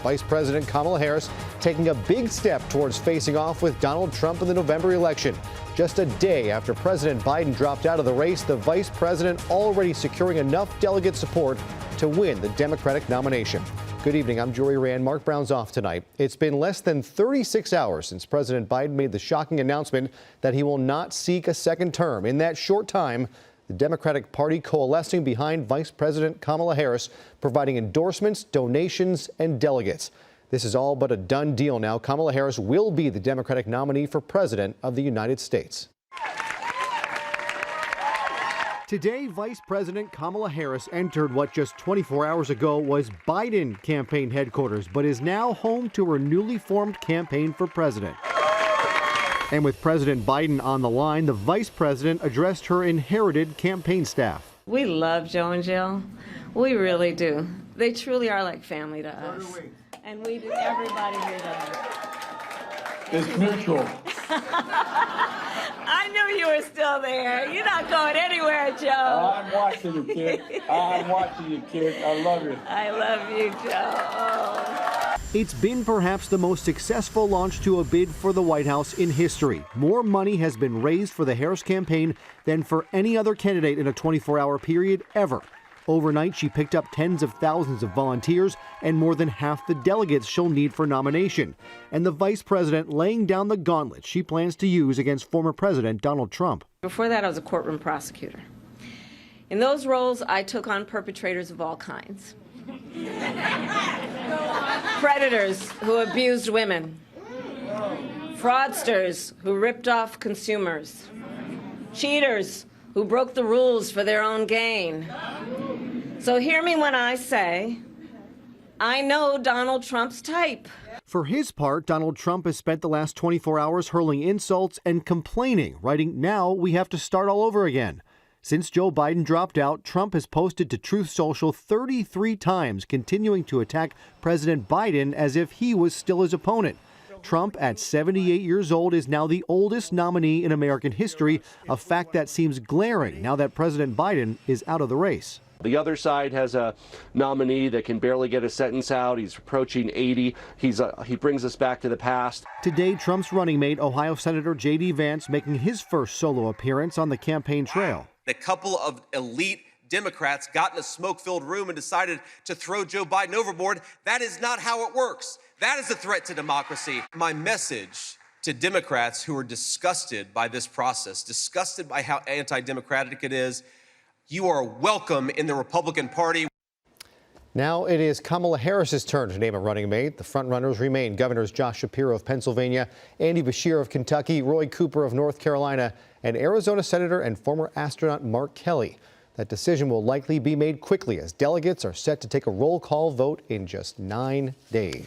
Vice President Kamala Harris taking a big step towards facing off with Donald Trump in the November election. Just a day after President Biden dropped out of the race, the vice president already securing enough delegate support to win the Democratic nomination. Good evening. I'm Jory Rand. Mark Brown's off tonight. It's been less than 36 hours since President Biden made the shocking announcement that he will not seek a second term. In that short time, the Democratic Party coalescing behind Vice President Kamala Harris, providing endorsements, donations, and delegates. This is all but a done deal now. Kamala Harris will be the Democratic nominee for President of the United States. Today, Vice President Kamala Harris entered what just 24 hours ago was Biden campaign headquarters, but is now home to her newly formed campaign for president. And with President Biden on the line, the vice president addressed her inherited campaign staff. We love Joe and Jill. We really do. They truly are like family to us. And we do, everybody here does. It's mutual. I knew you were still there. You're not going anywhere, Joe. I'm watching you, kid. I'm watching you, kid. I love you. I love you, Joe. Oh. It's been perhaps the most successful launch to a bid for the White House in history. More money has been raised for the Harris campaign than for any other candidate in a 24-hour period ever. Overnight, she picked up tens of thousands of volunteers and more than half the delegates she'll need for nomination. And the vice president laying down the gauntlet she plans to use against former President Donald Trump. Before that, I was a courtroom prosecutor. In those roles, I took on perpetrators of all kinds. Predators who abused women. Fraudsters who ripped off consumers. Cheaters who broke the rules for their own gain. So hear me when I say, I know Donald Trump's type. For his part, Donald Trump has spent the last 24 hours hurling insults and complaining, writing, "Now we have to start all over again." Since Joe Biden dropped out, Trump has posted to Truth Social 33 times, continuing to attack President Biden as if he was still his opponent. Trump, at 78 years old, is now the oldest nominee in American history, a fact that seems glaring now that President Biden is out of the race. The other side has a nominee that can barely get a sentence out. He's approaching 80. He brings us back to the past. Today, Trump's running mate, Ohio Senator J.D. Vance, making his first solo appearance on the campaign trail. A couple of elite Democrats got in a smoke-filled room and decided to throw Joe Biden overboard. That is not how it works. That is a threat to democracy. My message to Democrats who are disgusted by this process, disgusted by how anti-democratic it is, you are welcome in the Republican Party. Now it is Kamala Harris's turn to name a running mate. The frontrunners remain Governors Josh Shapiro of Pennsylvania, Andy Beshear of Kentucky, Roy Cooper of North Carolina, and Arizona Senator and former astronaut Mark Kelly. That decision will likely be made quickly as delegates are set to take a roll call vote in just 9 days.